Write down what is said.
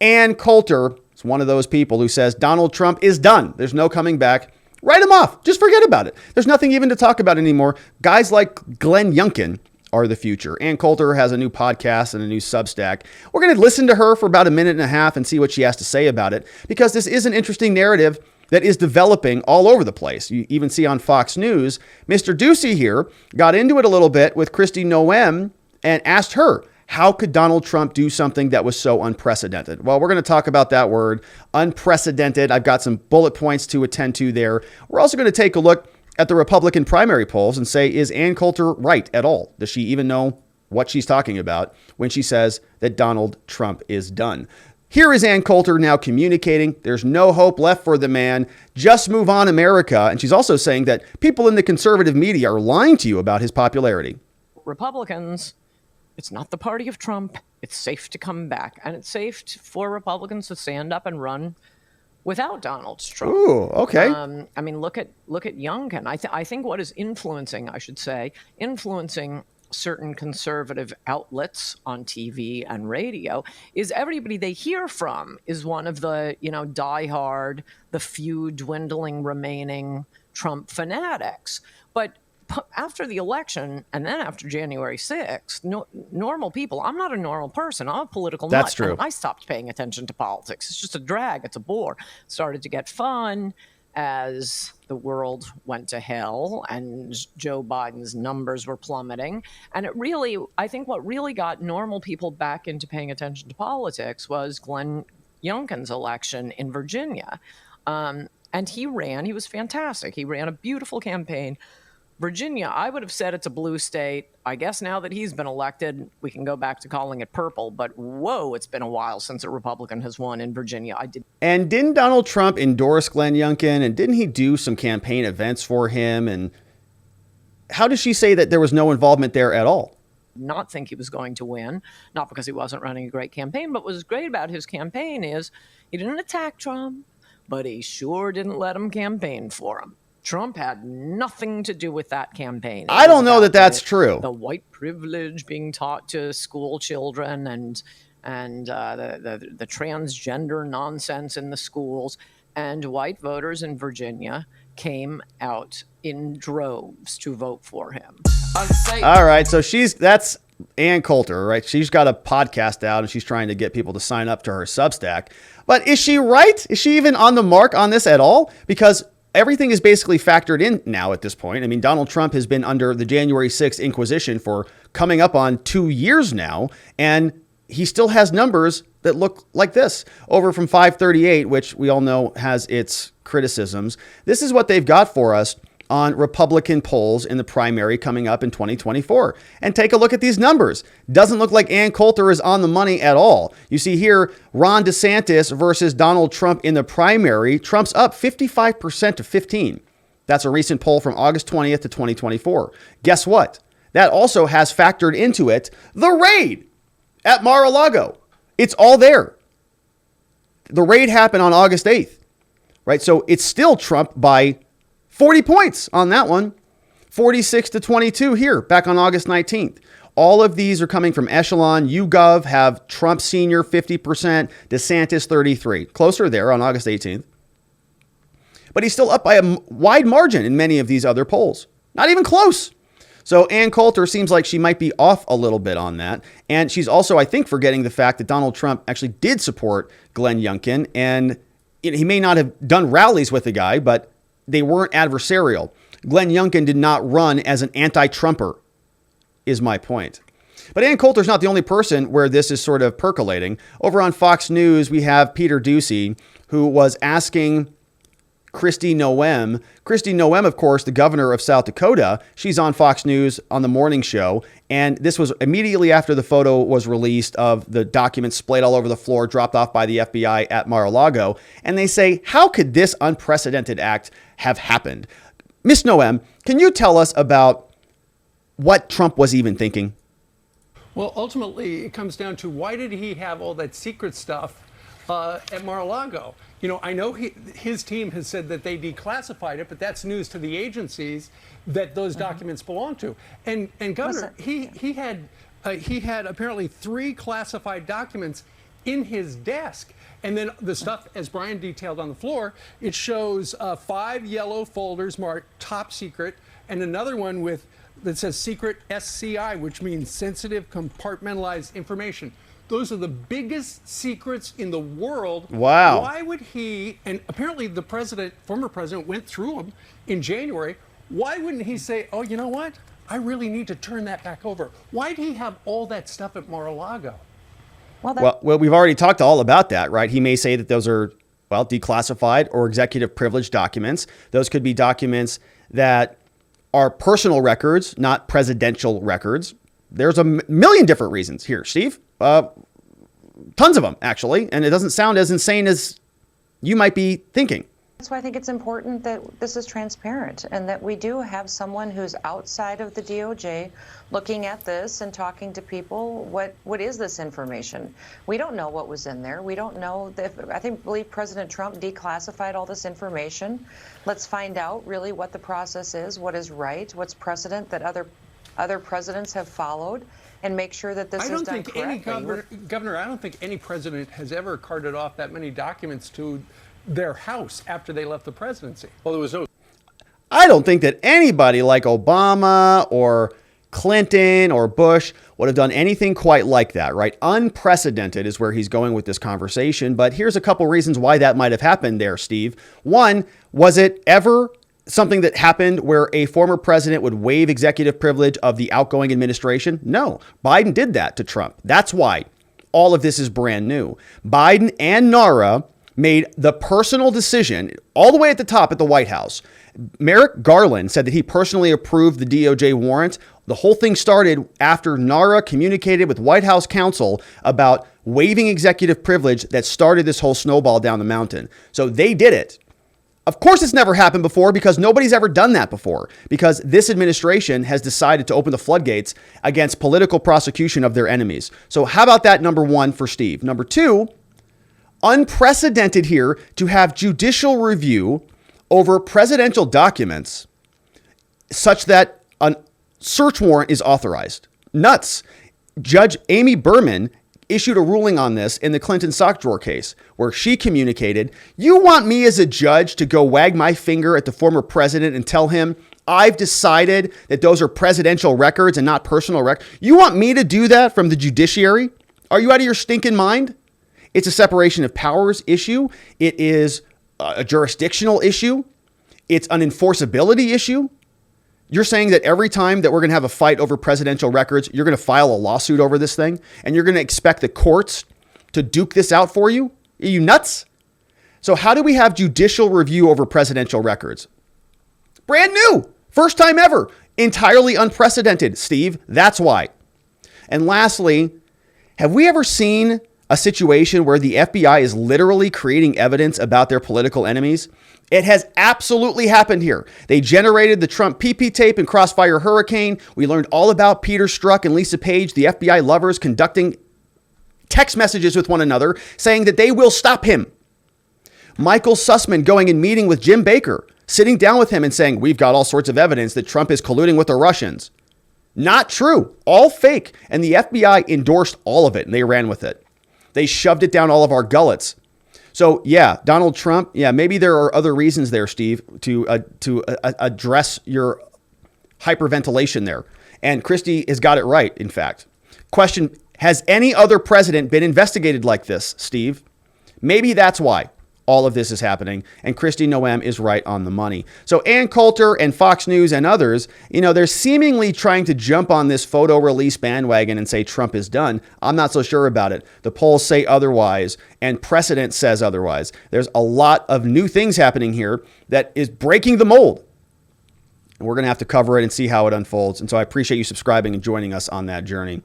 Ann Coulter is one of those people who says Donald Trump is done. There's no coming back. Write him off. Just forget about it. There's nothing even to talk about anymore. Guys like Glenn Youngkin are the future. Ann Coulter has a new podcast and a new Substack. We're going to listen to her for about a minute and a half and see what she has to say about it, because this is an interesting narrative that is developing all over the place. You even see on Fox News, Mr. Doocey here got into it a little bit with Kristi Noem and asked her, how could Donald Trump do something that was so unprecedented? Well, we're going to talk about that word, unprecedented. I've got some bullet points to attend to there. We're also going to take a look at the Republican primary polls and say, is Ann Coulter right at all? Does she even know what she's talking about when she says that Donald Trump is done? Here is Ann Coulter now communicating there's no hope left for the man. Just move on, America. And she's also saying that people in the conservative media are lying to you about his popularity. Republicans, it's not the party of Trump. It's safe to come back. And it's safe for Republicans to stand up and run without Donald Trump. Ooh, okay. I mean, look at Youngkin. I think what is influencing certain conservative outlets on TV and radio is everybody they hear from is one of the, diehard, the few dwindling remaining Trump fanatics. But after the election and then after January 6th, normal people, I'm not a normal person. I'm a political nut. That's true. And I stopped paying attention to politics. It's just a drag. It's a bore. It started to get fun as the world went to hell and Joe Biden's numbers were plummeting. And I think what really got normal people back into paying attention to politics was Glenn Youngkin's election in Virginia. And he was fantastic. He ran a beautiful campaign. Virginia, I would have said it's a blue state. I guess now that he's been elected, we can go back to calling it purple. But whoa, it's been a while since a Republican has won in Virginia. And didn't Donald Trump endorse Glenn Youngkin? And didn't he do some campaign events for him? And how does she say that there was no involvement there at all? Not think he was going to win, not because he wasn't running a great campaign, but what was great about his campaign is he didn't attack Trump, but he sure didn't let him campaign for him. Trump had nothing to do with that campaign. I don't know that that's true. The white privilege being taught to school children and the transgender nonsense in the schools, and white voters in Virginia came out in droves to vote for him. All right, so that's Ann Coulter, right? She's got a podcast out and she's trying to get people to sign up to her Substack. But is she right? Is she even on the mark on this at all? Because everything is basically factored in now at this point. I mean, Donald Trump has been under the January 6th Inquisition for coming up on 2 years now, and he still has numbers that look like this. Over from 538, which we all know has its criticisms. This is what they've got for us on Republican polls in the primary coming up in 2024. And take a look at these numbers. Doesn't look like Ann Coulter is on the money at all. You see here, Ron DeSantis versus Donald Trump in the primary. Trump's up 55% to 15. That's a recent poll from August 20th to 2024. Guess what? That also has factored into it the raid at Mar-a-Lago. It's all there. The raid happened on August 8th, right? So it's still Trump by 40 points on that one, 46 to 22 here back on August 19th. All of these are coming from Echelon. YouGov have Trump Senior 50%, DeSantis 33. Closer there on August 18th. But he's still up by a wide margin in many of these other polls. Not even close. So Ann Coulter seems like she might be off a little bit on that. And she's also, I think, forgetting the fact that Donald Trump actually did support Glenn Youngkin. And he may not have done rallies with the guy, but they weren't adversarial. Glenn Youngkin did not run as an anti-Trumper, is my point. But Ann Coulter's not the only person where this is sort of percolating. Over on Fox News, we have Peter Doocey, who was asking Kristi Noem. Kristi Noem, of course, the governor of South Dakota. She's on Fox News on the morning show. And this was immediately after the photo was released of the documents splayed all over the floor, dropped off by the FBI at Mar-a-Lago. And they say, how could this unprecedented act have happened? Miss Noem, can you tell us about what Trump was even thinking? Well, ultimately, it comes down to why did he have all that secret stuff at Mar-a-Lago? You know, I know his team has said that they declassified it, but that's news to the agencies that those documents belong to. And Governor, he had apparently 3 classified documents in his desk. And then the stuff, as Brian detailed on the floor, it shows 5 yellow folders marked top secret, and another one that says secret SCI, which means sensitive compartmentalized information. Those are the biggest secrets in the world. Wow. Why would he, and apparently the former president went through them in January, why wouldn't he say, oh, you know what? I really need to turn that back over. Why did he have all that stuff at Mar-a-Lago? Well, we've already talked all about that, right? He may say that those are, well, declassified or executive privilege documents. Those could be documents that are personal records, not presidential records. There's a million different reasons here, Steve. Tons of them, actually. And it doesn't sound as insane as you might be thinking. That's why I think it's important that this is transparent and that we do have someone who's outside of the DOJ looking at this and talking to people. What is this information? We don't know what was in there. We don't know. Believe President Trump declassified all this information. Let's find out really what the process is, what is right, what's precedent that other presidents have followed, and make sure that this is done correctly. Governor, I don't think any president has ever carted off that many documents to their house after they left the presidency. Well, there was no. I don't think that anybody like Obama or Clinton or Bush would have done anything quite like that, right? Unprecedented is where he's going with this conversation. But here's a couple reasons why that might have happened there, Steve. One, was it ever something that happened where a former president would waive executive privilege of the outgoing administration? No. Biden did that to Trump. That's why all of this is brand new. Biden and NARA made the personal decision all the way at the top at the White House. Merrick Garland said that he personally approved the DOJ warrant. The whole thing started after NARA communicated with White House counsel about waiving executive privilege that started this whole snowball down the mountain. So they did it. Of course, it's never happened before because nobody's ever done that before, because this administration has decided to open the floodgates against political prosecution of their enemies. So how about that, number one, for Steve? Number two, unprecedented here to have judicial review over presidential documents such that a search warrant is authorized. Nuts. Judge Amy Berman issued a ruling on this in the Clinton sock drawer case where she communicated, you want me as a judge to go wag my finger at the former president and tell him I've decided that those are presidential records and not personal records? You want me to do that from the judiciary? Are you out of your stinking mind? It's a separation of powers issue. It is a jurisdictional issue. It's an enforceability issue. You're saying that every time that we're going to have a fight over presidential records, you're going to file a lawsuit over this thing and you're going to expect the courts to duke this out for you? Are you nuts? So how do we have judicial review over presidential records? Brand new. First time ever. Entirely unprecedented, Steve. That's why. And lastly, have we ever seen a situation where the FBI is literally creating evidence about their political enemies? It has absolutely happened here. They generated the Trump PP tape and Crossfire Hurricane. We learned all about Peter Strzok and Lisa Page, the FBI lovers, conducting text messages with one another, saying that they will stop him. Michael Sussman going and meeting with Jim Baker, sitting down with him and saying, we've got all sorts of evidence that Trump is colluding with the Russians. Not true. All fake. And the FBI endorsed all of it and they ran with it. They shoved it down all of our gullets. So yeah, Donald Trump, yeah, maybe there are other reasons there, Steve, to address your hyperventilation there. And Kristi has got it right, in fact. Question, has any other president been investigated like this, Steve? Maybe that's why all of this is happening. And Kristi Noem is right on the money. So Ann Coulter and Fox News and others, they're seemingly trying to jump on this photo release bandwagon and say Trump is done. I'm not so sure about it. The polls say otherwise and precedent says otherwise. There's a lot of new things happening here that is breaking the mold. And we're going to have to cover it and see how it unfolds. And so I appreciate you subscribing and joining us on that journey.